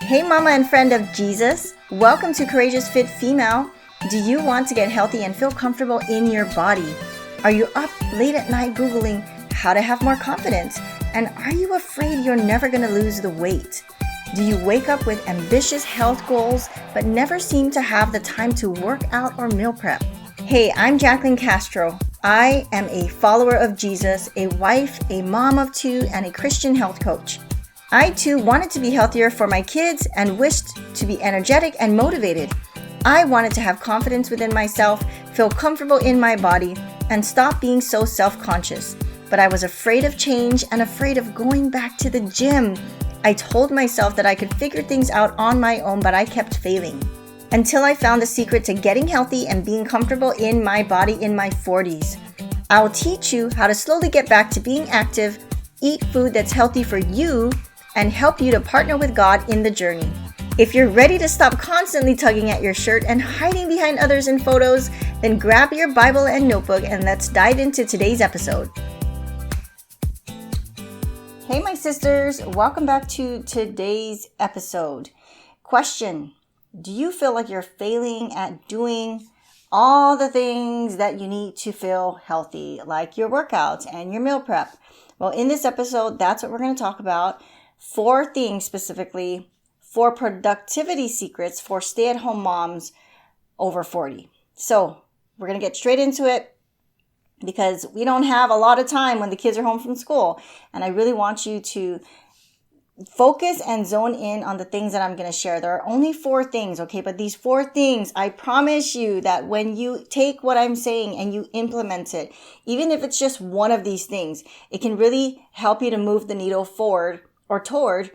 Hey mama and friend of Jesus, welcome to Courageous Fit Female. Do you want to get healthy and feel comfortable in your body? Are you up late at night Googling how to have more confidence? And are you afraid you're never going to lose the weight? Do you wake up with ambitious health goals but never seem to have the time to work out or meal prep? Hey, I'm Jaclyn Castro. I am a follower of Jesus, a wife, a mom of two, and a Christian health coach. I too wanted to be healthier for my kids and wished to be energetic and motivated. I wanted to have confidence within myself, feel comfortable in my body, and stop being so self-conscious. But I was afraid of change and afraid of going back to the gym. I told myself that I could figure things out on my own, but I kept failing. Until I found the secret to getting healthy and being comfortable in my body in my 40s. I'll teach you how to slowly get back to being active, eat food that's healthy for you, and help you to partner with God in the journey. If you're ready to stop constantly tugging at your shirt and hiding behind others in photos, then grab your Bible and notebook and let's dive into today's episode. Hey my sisters, welcome back to today's episode. Question: do you feel like you're failing at doing all the things that you need to feel healthy, like your workouts and your meal prep? Well, in this episode, that's what we're going to talk about. 4 things specifically, 4 productivity secrets for stay-at-home moms over 40. So we're going to get straight into it because we don't have a lot of time when the kids are home from school. And I really want you to focus and zone in on the things that I'm going to share. There are only 4 things, okay? But these 4 things, I promise you that when you take what I'm saying and you implement it, even if it's just one of these things, it can really help you to move the needle forward or toward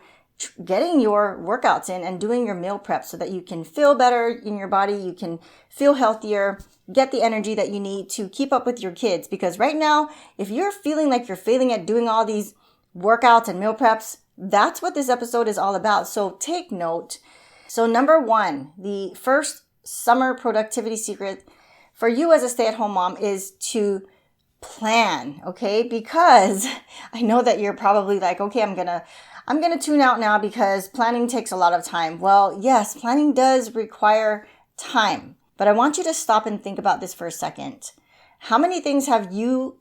getting your workouts in and doing your meal prep so that you can feel better in your body, you can feel healthier, get the energy that you need to keep up with your kids. Because right now, if you're feeling like you're failing at doing all these workouts and meal preps, that's what this episode is all about. So take note. So number 1, the first summer productivity secret for you as a stay-at-home mom is to plan, okay? Because I know that you're probably like, okay, I'm gonna tune out now because planning takes a lot of time. Well, yes, planning does require time, but I want you to stop and think about this for a second. How many things have you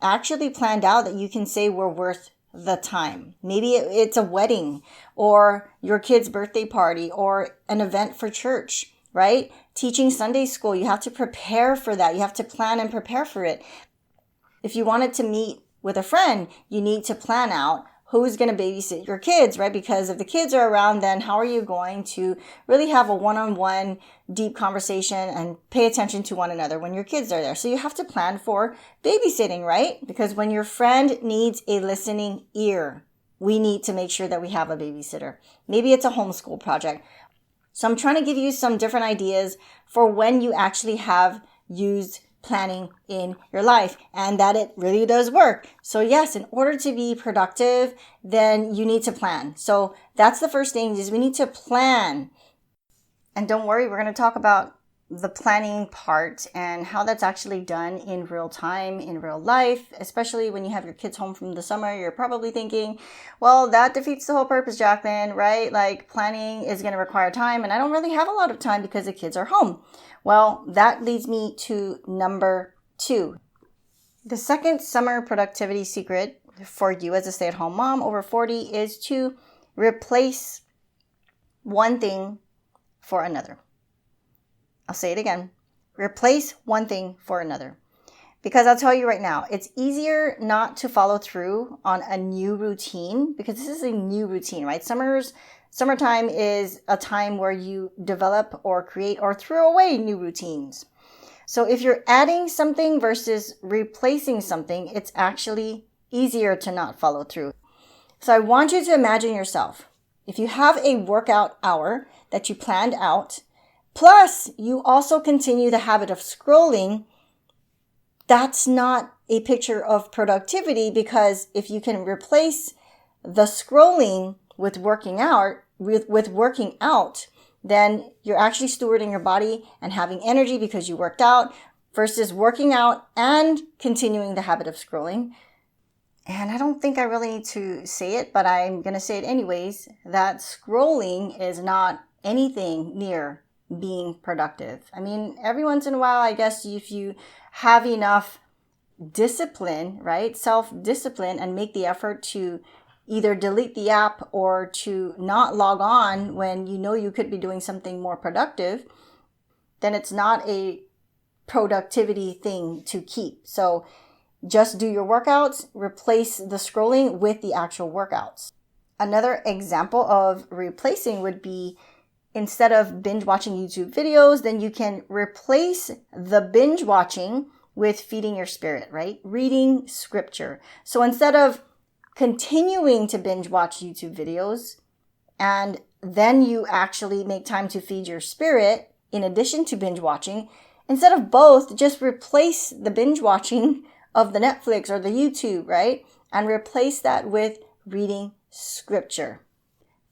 actually planned out that you can say were worth the time? Maybe it's a wedding or your kid's birthday party or an event for church, right? Teaching Sunday school, you have to prepare for that. You have to plan and prepare for it. If you wanted to meet with a friend, you need to plan out who's going to babysit your kids, right? Because if the kids are around, then how are you going to really have a one-on-one deep conversation and pay attention to one another when your kids are there? So you have to plan for babysitting, right? Because when your friend needs a listening ear, we need to make sure that we have a babysitter. Maybe it's a homeschool project. So I'm trying to give you some different ideas for when you actually have used planning in your life and that it really does work. So yes, in order to be productive, then you need to plan. So that's the first thing is we need to plan. And don't worry, we're going to talk about the planning part and how that's actually done in real time, in real life, especially when you have your kids home from the summer. You're probably thinking, well, that defeats the whole purpose, Jaclyn, right? Like planning is going to require time and I don't really have a lot of time because the kids are home. Well, that leads me to number 2. The second summer productivity secret for you as a stay-at-home mom over 40 is to replace one thing for another. I'll say it again. Replace one thing for another. Because I'll tell you right now, it's easier not to follow through on a new routine because this is a new routine, right? Summertime is a time where you develop or create or throw away new routines. So if you're adding something versus replacing something, it's actually easier to not follow through. So I want you to imagine yourself. If you have a workout hour that you planned out, plus you also continue the habit of scrolling, that's not a picture of productivity because if you can replace the scrolling with working out, then you're actually stewarding your body and having energy because you worked out versus working out and continuing the habit of scrolling. and I don't think I really need to say it, but I'm going to say it anyways, that scrolling is not anything near being productive. I mean, every once in a while, I guess if you have enough discipline, right? Self-discipline, and make the effort to either delete the app or to not log on when you know you could be doing something more productive, then it's not a productivity thing to keep. So just do your workouts, replace the scrolling with the actual workouts. Another example of replacing would be, instead of binge watching YouTube videos, then you can replace the binge watching with feeding your spirit, right? Reading scripture. So instead of continuing to binge watch YouTube videos and then you actually make time to feed your spirit in addition to binge watching, instead of both, just replace the binge watching of the Netflix or the YouTube, right? And replace that with reading scripture.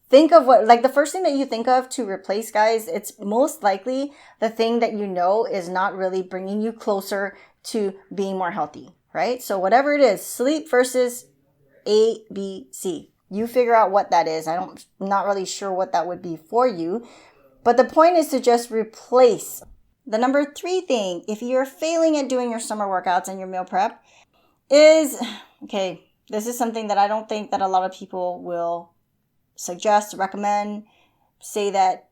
Think of the first thing that you think of to replace, guys, it's most likely the thing that you know is not really bringing you closer to being more healthy, right? So whatever it is, sleep versus A, B, C. You figure out what that is. I'm not really sure what that would be for you. But the point is to just replace. The number 3 thing, if you're failing at doing your summer workouts and your meal prep, is, okay, this is something that I don't think that a lot of people will suggest, recommend, say that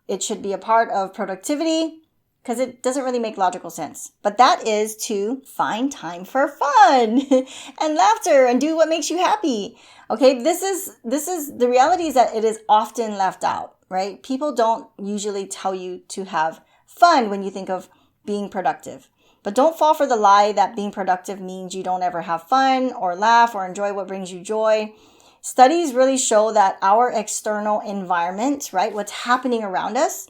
it should be a part of productivity, because it doesn't really make logical sense. But that is to find time for fun and laughter and do what makes you happy. Okay, this is the reality is that it is often left out, right? People don't usually tell you to have fun when you think of being productive. But don't fall for the lie that being productive means you don't ever have fun or laugh or enjoy what brings you joy. Studies really show that our external environment, right, what's happening around us,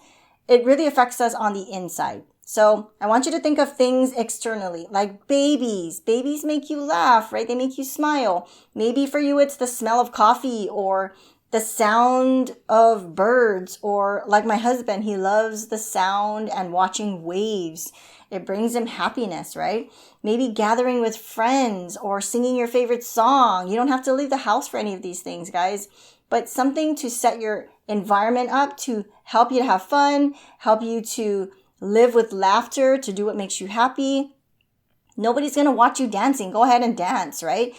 it really affects us on the inside. So I want you to think of things externally, like babies. Babies make you laugh, right? They make you smile. Maybe for you, it's the smell of coffee or the sound of birds, or like my husband, he loves the sound and watching waves. It brings him happiness, right? Maybe gathering with friends or singing your favorite song. You don't have to leave the house for any of these things, guys, but something to set your environment up to help you to have fun, help you to live with laughter, to do what makes you happy. Nobody's going to watch you dancing. Go ahead and dance, right?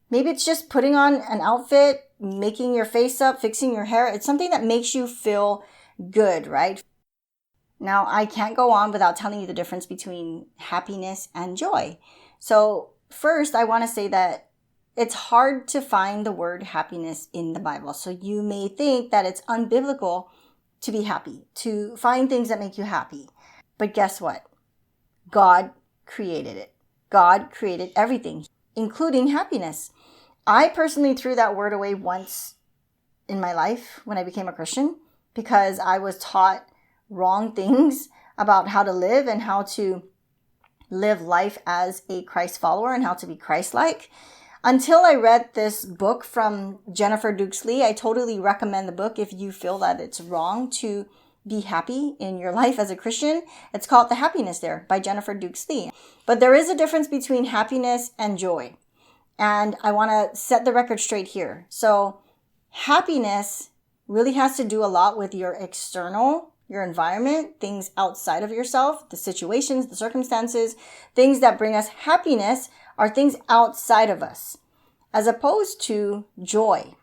Maybe it's just putting on an outfit, making your face up, fixing your hair. It's something that makes you feel good, right? Now, I can't go on without telling you the difference between happiness and joy. So first, I want to say that it's hard to find the word happiness in the Bible. So you may think that it's unbiblical to be happy, to find things that make you happy. But guess what? God created it. God created everything, including happiness. I personally threw that word away once in my life when I became a Christian because I was taught wrong things about how to live and how to live life as a Christ follower and how to be Christ-like. Until I read this book from Jennifer Dukes-Lee, I totally recommend the book if you feel that it's wrong to be happy in your life as a Christian. It's called The Happiness There by Jennifer Dukes-Lee. But there is a difference between happiness and joy. And I want to set the record straight here. So happiness really has to do a lot with your external, your environment, things outside of yourself, the situations, the circumstances. Things that bring us happiness are things outside of us, as opposed to joy.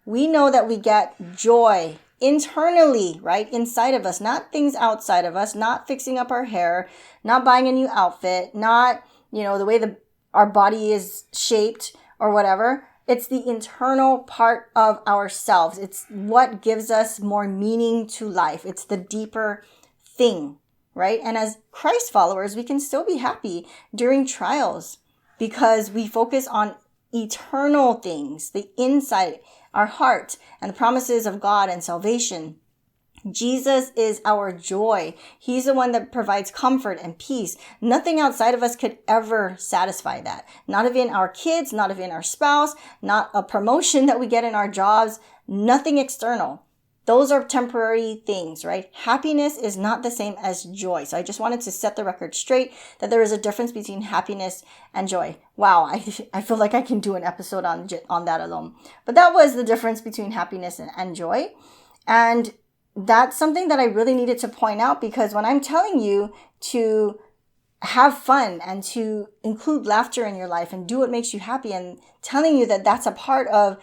We know that we get joy internally, right? Inside of us, not things outside of us, not fixing up our hair, not buying a new outfit, not, the way our body is shaped or whatever. It's the internal part of ourselves. It's what gives us more meaning to life. It's the deeper thing, right? And as Christ followers, we can still be happy during trials because we focus on eternal things, the inside, our heart, and the promises of God and salvation. Jesus is our joy. He's the one that provides comfort and peace. Nothing outside of us could ever satisfy that. Not even our kids, not even our spouse, not a promotion that we get in our jobs, nothing external. Those are temporary things, right? Happiness is not the same as joy. So I just wanted to set the record straight that there is a difference between happiness and joy. Wow, I feel like I can do an episode on that alone. But that was the difference between happiness and joy. And that's something that I really needed to point out, because when I'm telling you to have fun and to include laughter in your life and do what makes you happy, and telling you that that's a part of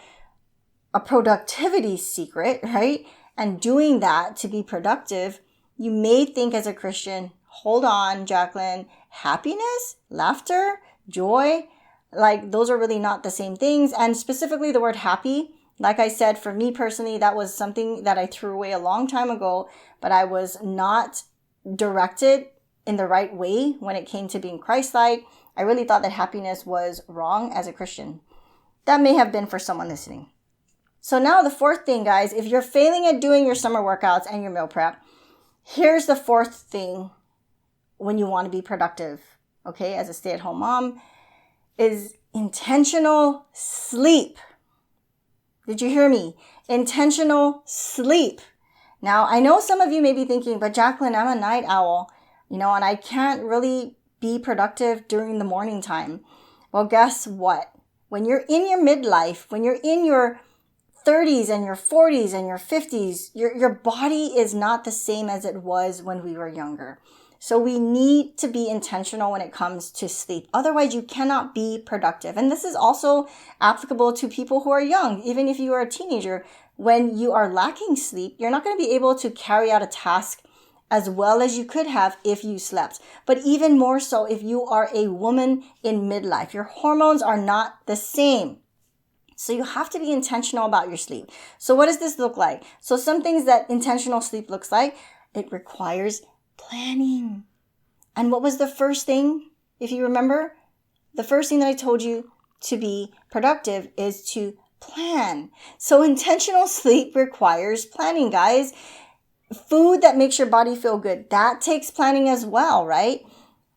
a productivity secret, right? And doing that to be productive, you may think as a Christian, hold on, Jaclyn, happiness, laughter, joy, like those are really not the same things. And specifically the word happy, like I said, for me personally, that was something that I threw away a long time ago, but I was not directed in the right way when it came to being Christ-like. I really thought that happiness was wrong as a Christian. That may have been for someone listening. So now the fourth thing, guys, if you're failing at doing your summer workouts and your meal prep, here's the fourth thing when you want to be productive, okay, as a stay-at-home mom, is intentional sleep. Did you hear me? Intentional sleep. Now, I know some of you may be thinking, but Jaclyn, I'm a night owl, and I can't really be productive during the morning time. Well, guess what? When you're in your midlife, when you're in your 30s and your 40s and your 50s, your body is not the same as it was when we were younger. So we need to be intentional when it comes to sleep. Otherwise, you cannot be productive. And this is also applicable to people who are young. Even if you are a teenager, when you are lacking sleep, you're not going to be able to carry out a task as well as you could have if you slept. But even more so if you are a woman in midlife. Your hormones are not the same. So you have to be intentional about your sleep. So what does this look like? So some things that intentional sleep looks like, it requires planning. And what was the first thing, if you remember? The first thing that I told you to be productive is to plan. So intentional sleep requires planning, guys. Food that makes your body feel good, that takes planning as well, right?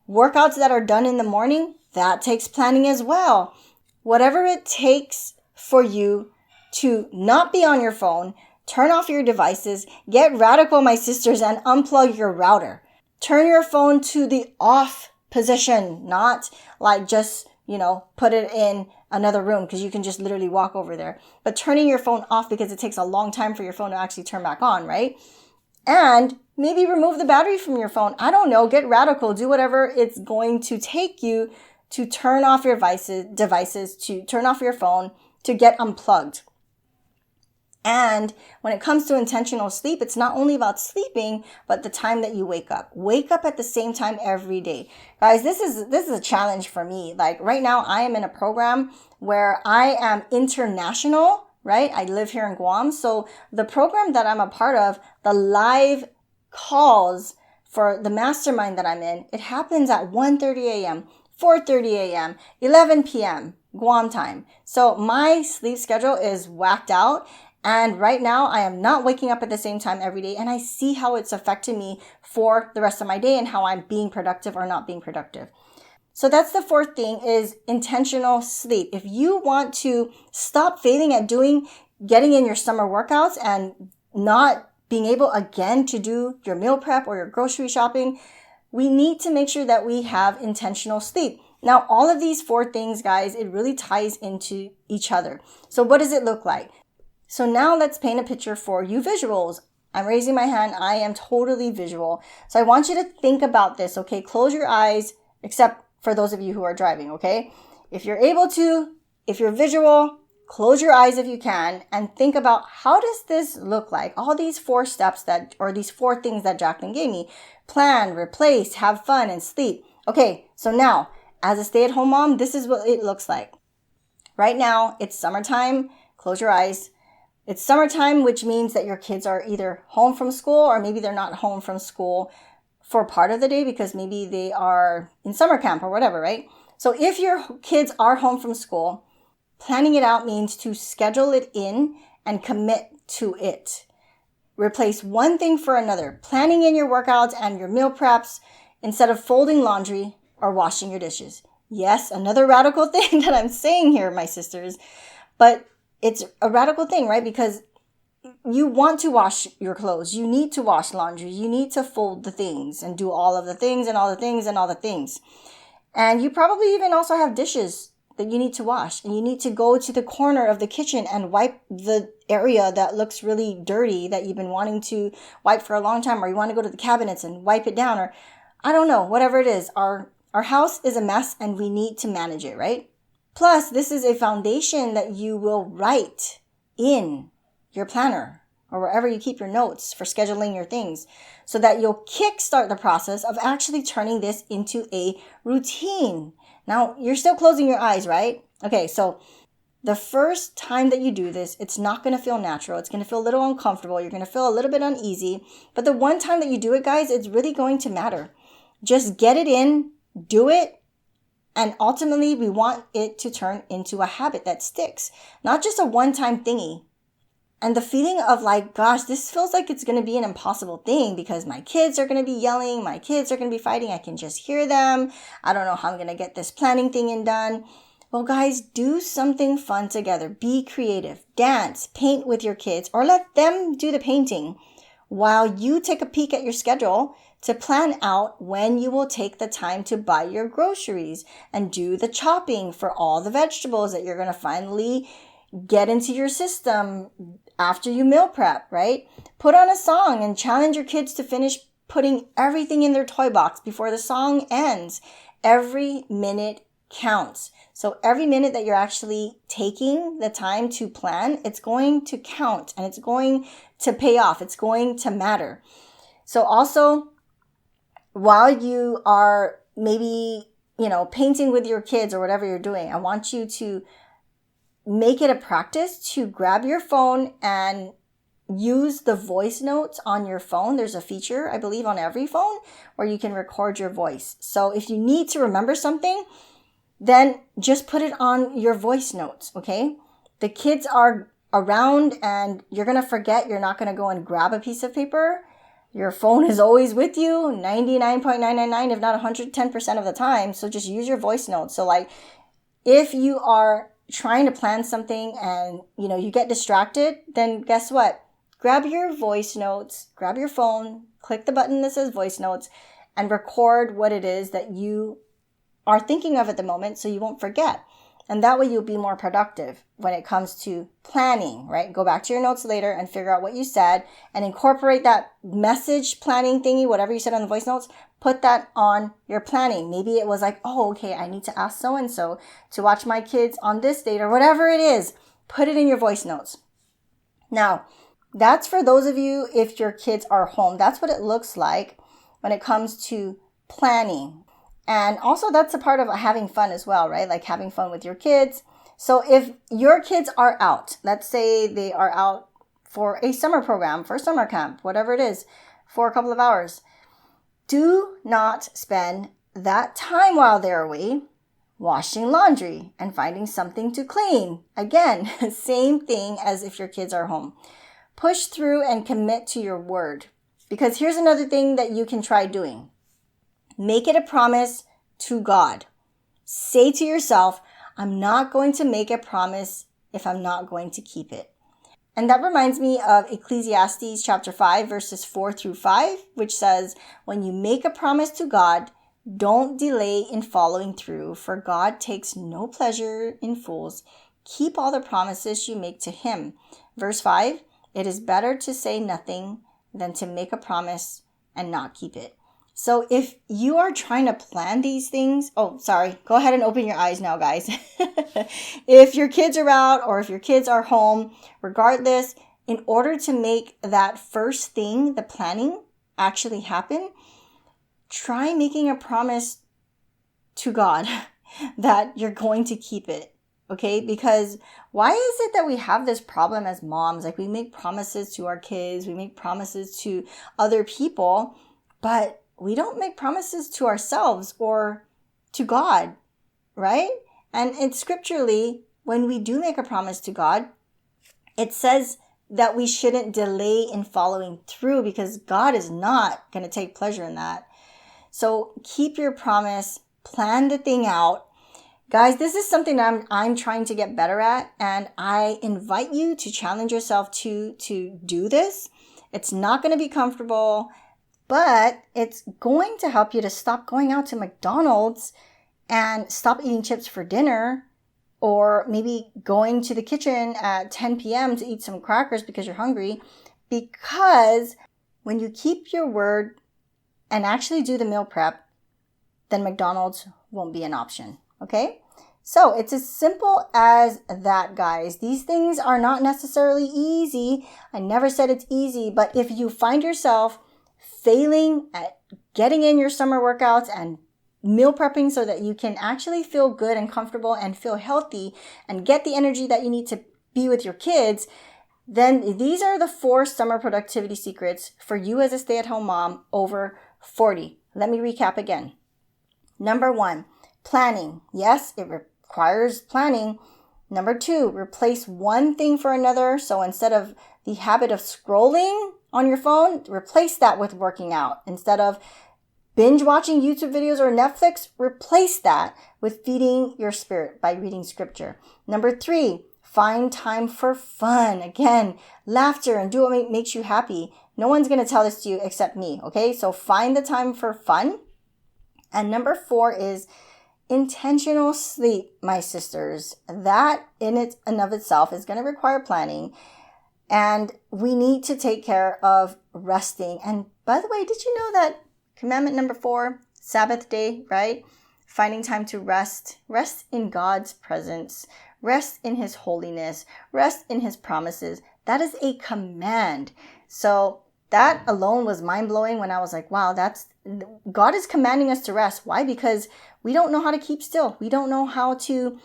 Workouts that are done in the morning, that takes planning as well. Whatever it takes for you to not be on your phone, turn off your devices, get radical, my sisters, and unplug your router. Turn your phone to the off position, not like just, put it in another room because you can just literally walk over there. But turning your phone off because it takes a long time for your phone to actually turn back on, right? And maybe remove the battery from your phone. I don't know, get radical, do whatever it's going to take you to turn off your devices, to turn off your phone, to get unplugged. And when it comes to intentional sleep, it's not only about sleeping, but the time that you wake up. Wake up at the same time every day. Guys, this is a challenge for me. Like right now, I am in a program where I am international, right? I live here in Guam. So the program that I'm a part of, the live calls for the mastermind that I'm in, it happens at 1:30 a.m., 4:30 a.m., 11 p.m. Guam time. So my sleep schedule is whacked out. And right now I am not waking up at the same time every day. And I see how it's affecting me for the rest of my day and how I'm being productive or not being productive. So that's the fourth thing, is intentional sleep. If you want to stop failing at getting in your summer workouts and not being able again to do your meal prep or your grocery shopping, we need to make sure that we have intentional sleep. Now, all of these four things, guys, it really ties into each other. So what does it look like? So now let's paint a picture for you visuals. I'm raising my hand. I am totally visual. So I want you to think about this, okay? Close your eyes, except for those of you who are driving, okay? If you're able to, if you're visual, close your eyes if you can and think about, how does this look like? All these four steps these four things that Jaclyn gave me: plan, replace, have fun, and sleep. Okay, so now as a stay-at-home mom, this is what it looks like. Right now, it's summertime. Close your eyes. It's summertime, which means that your kids are either home from school or maybe they're not home from school for part of the day because maybe they are in summer camp or whatever, right? So if your kids are home from school, planning it out means to schedule it in and commit to it. Replace one thing for another, planning in your workouts and your meal preps instead of folding laundry or washing your dishes. Yes, another radical thing that I'm saying here, my sisters, but it's a radical thing, right? Because you want to wash your clothes. You need to wash laundry. You need to fold the things and do all of the things and all the things and all the things. And you probably even also have dishes that you need to wash. And you need to go to the corner of the kitchen and wipe the area that looks really dirty that you've been wanting to wipe for a long time. Or you want to go to the cabinets and wipe it down. Or I don't know, whatever it is. Our house is a mess and we need to manage it, right? Plus, this is a foundation that you will write in your planner or wherever you keep your notes for scheduling your things so that you'll kickstart the process of actually turning this into a routine. Now, you're still closing your eyes, right? Okay, so the first time that you do this, it's not going to feel natural. It's going to feel a little uncomfortable. You're going to feel a little bit uneasy. But the one time that you do it, guys, it's really going to matter. Just get it in, do it. And ultimately, we want it to turn into a habit that sticks, not just a one-time thingy. And the feeling of like, gosh, this feels like it's going to be an impossible thing because my kids are going to be yelling. My kids are going to be fighting. I can just hear them. I don't know how I'm going to get this planning thing in done. Well, guys, do something fun together. Be creative. Dance, paint with your kids, or let them do the painting while you take a peek at your schedule to plan out when you will take the time to buy your groceries and do the chopping for all the vegetables that you're going to finally get into your system after you meal prep, right? Put on a song and challenge your kids to finish putting everything in their toy box before the song ends. Every minute counts. So every minute that you're actually taking the time to plan, it's going to count and it's going to pay off. It's going to matter. So also, while you are maybe, painting with your kids or whatever you're doing, I want you to make it a practice to grab your phone and use the voice notes on your phone. There's a feature, I believe, on every phone where you can record your voice. So if you need to remember something, then just put it on your voice notes, okay? The kids are around and you're going to forget. You're not going to go and grab a piece of paper. Your phone is always with you 99.999, if not 110% of the time. So just use your voice notes. So like if you are trying to plan something and, you get distracted, then guess what? Grab your voice notes, grab your phone, click the button that says voice notes, and record what it is that you are thinking of at the moment so you won't forget. And that way you'll be more productive when it comes to planning, right? Go back to your notes later and figure out what you said and incorporate that message planning thingy, whatever you said on the voice notes, put that on your planning. Maybe it was like, oh, okay, I need to ask so-and-so to watch my kids on this date or whatever it is. Put it in your voice notes. Now, that's for those of you if your kids are home. That's what it looks like when it comes to planning. And also that's a part of having fun as well, right? Like having fun with your kids. So if your kids are out, let's say they are out for a summer program, for summer camp, whatever it is, for a couple of hours, do not spend that time while they're away washing laundry and finding something to clean. Again, same thing as if your kids are home. Push through and commit to your word. Because here's another thing that you can try doing. Make it a promise to God. Say to yourself, I'm not going to make a promise if I'm not going to keep it. And that reminds me of Ecclesiastes chapter 5, verses 4 through 5, which says, when you make a promise to God, don't delay in following through, for God takes no pleasure in fools. Keep all the promises you make to him. Verse 5, it is better to say nothing than to make a promise and not keep it. So if you are trying to plan these things, go ahead and open your eyes now, guys. If your kids are out or if your kids are home, regardless, in order to make that first thing, the planning, actually happen, try making a promise to God that you're going to keep it. Okay? Because why is it that we have this problem as moms? Like we make promises to our kids, we make promises to other people, but we don't make promises to ourselves or to God, right? And it's scripturally, when we do make a promise to God, it says that we shouldn't delay in following through because God is not going to take pleasure in that. So keep your promise, plan the thing out. Guys, this is something that I'm trying to get better at, and I invite you to challenge yourself to do this. It's not going to be comfortable, but it's going to help you to stop going out to McDonald's and stop eating chips for dinner, or maybe going to the kitchen at 10 p.m. to eat some crackers because you're hungry. Because when you keep your word and actually do the meal prep, then McDonald's won't be an option, okay? So it's as simple as that, guys. These things are not necessarily easy. I never said it's easy, but if you find yourself failing at getting in your summer workouts and meal prepping so that you can actually feel good and comfortable and feel healthy and get the energy that you need to be with your kids, then these are the 4 summer productivity secrets for you as a stay-at-home mom over 40. Let me recap again. Number 1, planning. Yes, it requires planning. Number 2, replace one thing for another. So instead of the habit of scrolling on your phone, replace that with working out. Instead of binge watching YouTube videos or Netflix, replace that with feeding your spirit by reading scripture. Number 3, find time for fun. Again, laughter, and do what makes you happy. No one's going to tell this to you except me, okay? So find the time for fun. And number 4 is intentional sleep, my sisters. That in and of itself is going to require planning. And we need to take care of resting. And by the way, did you know that commandment number 4, Sabbath day, right? Finding time to rest. Rest in God's presence. Rest in His holiness. Rest in His promises. That is a command. So that alone was mind-blowing when I was like, wow, God is commanding us to rest. Why? Because we don't know how to keep still. We don't know how to,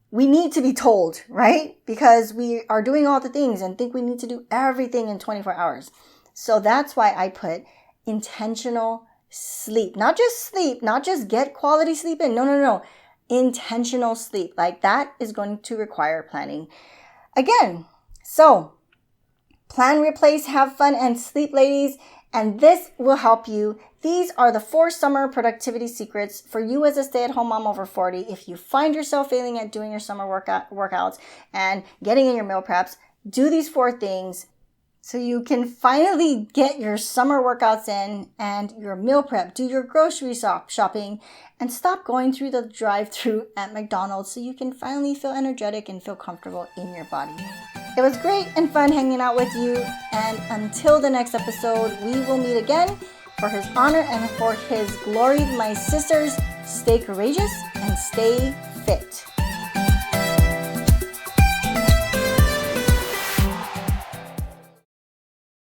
we need to be told, right? Because we are doing all the things and think we need to do everything in 24 hours. So that's why I put intentional sleep. Not just get quality sleep in. No. Intentional sleep. Like that is going to require planning. Again, so plan, replace, have fun, and sleep, ladies. And this will help you. These are the 4 summer productivity secrets for you as a stay-at-home mom over 40. If you find yourself failing at doing your summer workouts and getting in your meal preps, do these 4 things so you can finally get your summer workouts in and your meal prep, do your grocery shopping, and stop going through the drive-thru at McDonald's so you can finally feel energetic and feel comfortable in your body. It was great and fun hanging out with you. And until the next episode, we will meet again. For His honor and for His glory, my sisters, stay courageous and stay fit.